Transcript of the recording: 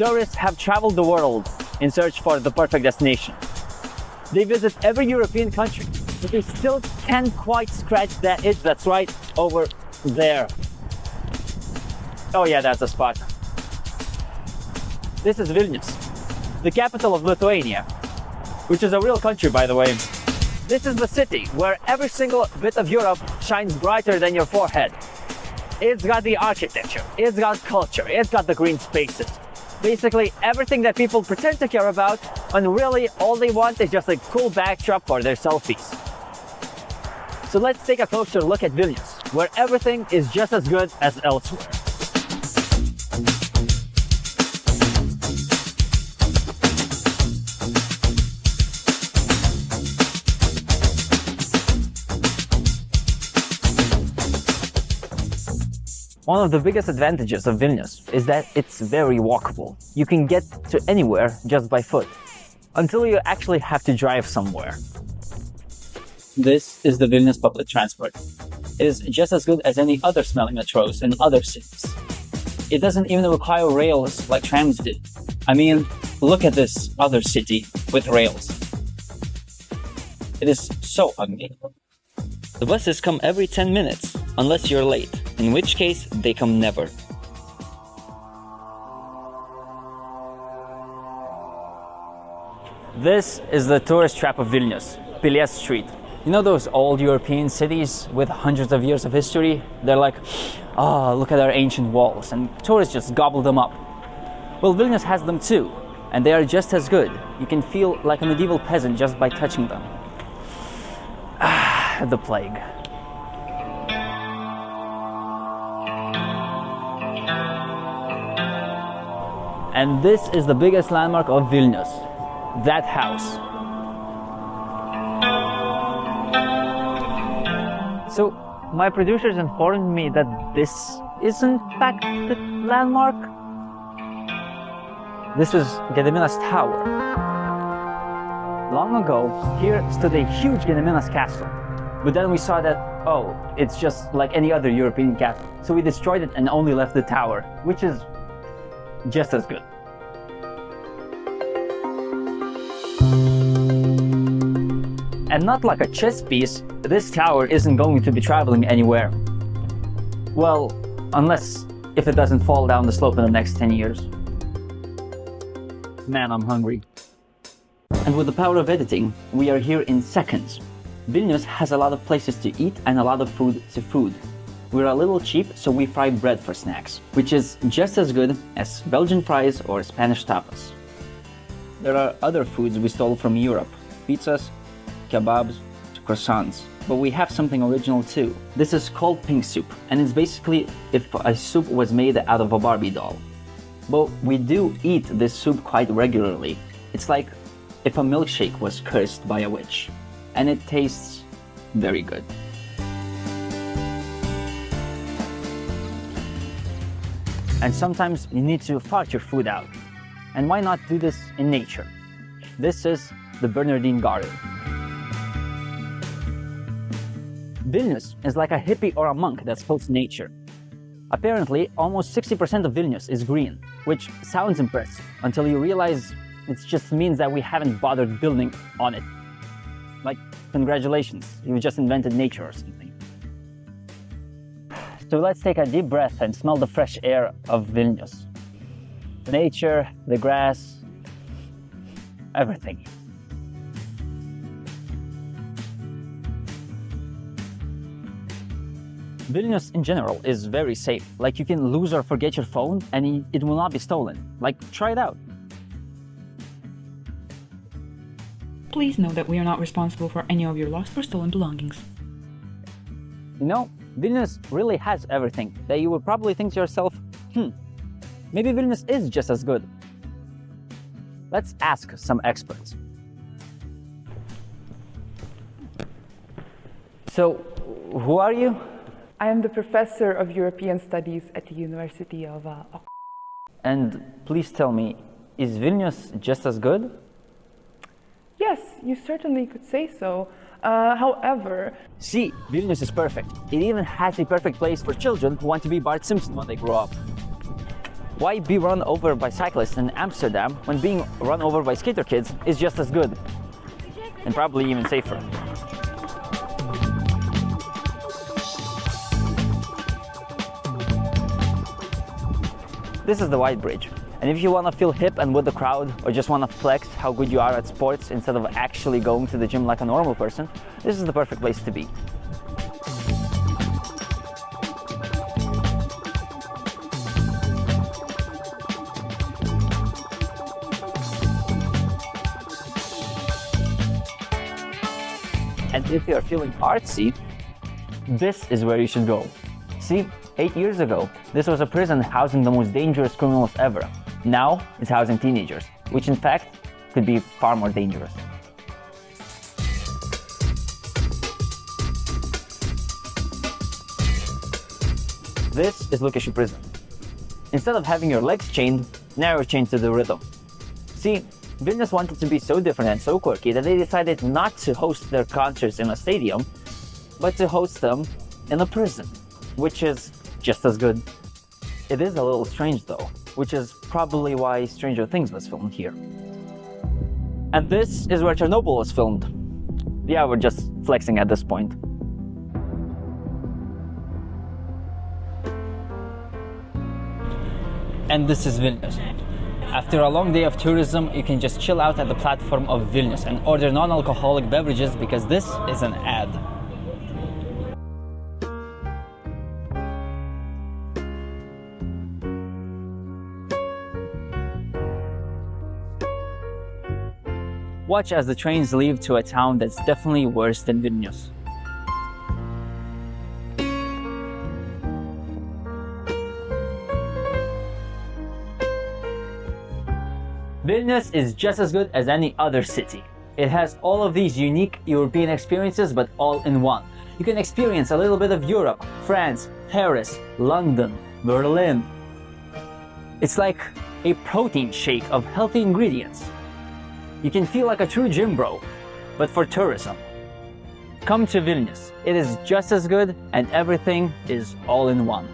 Tourists have traveled the world in search for the perfect destination. They visit every European country, but they still can't quite scratch that itch that's right over there. Oh yeah, that's the spot. This is Vilnius, the capital of Lithuania, which is a real country, by the way. This is the city where every single bit of Europe shines brighter than your forehead. It's got the architecture, it's got culture, it's got the green spaces. Basically everything that people pretend to care about, and really all they want is just a cool backdrop for their selfies. So let's take a closer look at Vilnius, where everything is just as good as elsewhere. One of the biggest advantages of Vilnius is that it's very walkable. You can get to anywhere just by foot, until you actually have to drive somewhere. This is the Vilnius public transport. It is just as good as any other smelling metros in other cities. It doesn't even require rails like trams did. I mean, look at this other city with rails. It is so ugly. The buses come every 10 minutes, unless you're late, in which case they come never. This is the tourist trap of Vilnius, Pilies Street. You know those old European cities with hundreds of years of history? They're like, oh, look at our ancient walls, and tourists just gobble them up. Well, Vilnius has them too, and they are just as good. You can feel like a medieval peasant just by touching them. Ah, the plague. And this is the biggest landmark of Vilnius, that house. So, my producers informed me that this is in fact the landmark. This is Gediminas Tower. Long ago, here stood a huge Gediminas castle. But then we saw that, oh, it's just like any other European castle. So we destroyed it and only left the tower, which is just as good. And not like a chess piece, this tower isn't going to be traveling anywhere. Well, unless if it doesn't fall down the slope in the next 10 years. Man, I'm hungry. And with the power of editing, we are here in seconds. Vilnius has a lot of places to eat and a lot of food to food. We're a little cheap, so we fry bread for snacks, which is just as good as Belgian fries or Spanish tapas. There are other foods we stole from Europe, pizzas, kebabs, croissants, but we have something original too. This is called pink soup, and it's basically if a soup was made out of a Barbie doll. But we do eat this soup quite regularly. It's like if a milkshake was cursed by a witch, and it tastes very good. And sometimes you need to fart your food out. And why not do this in nature? This is the Bernardine Garden. Vilnius is like a hippie or a monk that's close to nature. Apparently, almost 60% of Vilnius is green, which sounds impressive until you realize it just means that we haven't bothered building on it. Like, congratulations, you just invented nature or something. So let's take a deep breath and smell the fresh air of Vilnius. The nature, the grass, everything. Vilnius in general is very safe. Like, you can lose or forget your phone and it will not be stolen. Like, try it out. Please know that we are not responsible for any of your lost or stolen belongings. You know, Vilnius really has everything that you would probably think to yourself, maybe Vilnius is just as good. Let's ask some experts. So, who are you? I am the professor of European Studies at the University of And please tell me, is Vilnius just as good? Yes, you certainly could say so. However... See, Vilnius is perfect. It even has a perfect place for children who want to be Bart Simpson when they grow up. Why be run over by cyclists in Amsterdam when being run over by skater kids is just as good? And probably even safer. This is the White Bridge. And if you want to feel hip and with the crowd, or just want to flex how good you are at sports instead of actually going to the gym like a normal person, this is the perfect place to be. And if you're feeling artsy, this is where you should go. See, 8 years ago, this was a prison housing the most dangerous criminals ever. Now, it's housing teenagers, which in fact could be far more dangerous. This is Lukashu prison. Instead of having your legs chained, now you're chained to the rhythm. See, Vilnius wanted to be so different and so quirky that they decided not to host their concerts in a stadium, but to host them in a prison, which is just as good. It is a little strange though, which is probably why Stranger Things was filmed here. And this is where Chernobyl was filmed. Yeah, we're just flexing at this point. And this is Vilnius. After a long day of tourism, you can just chill out at the platform of Vilnius and order non-alcoholic beverages because this is an ad. Watch as the trains leave to a town that's definitely worse than Vilnius. Vilnius is just as good as any other city. It has all of these unique European experiences, but all in one. You can experience a little bit of Europe, France, Paris, London, Berlin. It's like a protein shake of healthy ingredients. You can feel like a true gym bro, but for tourism. Come to Vilnius. It is just as good and everything is all in one.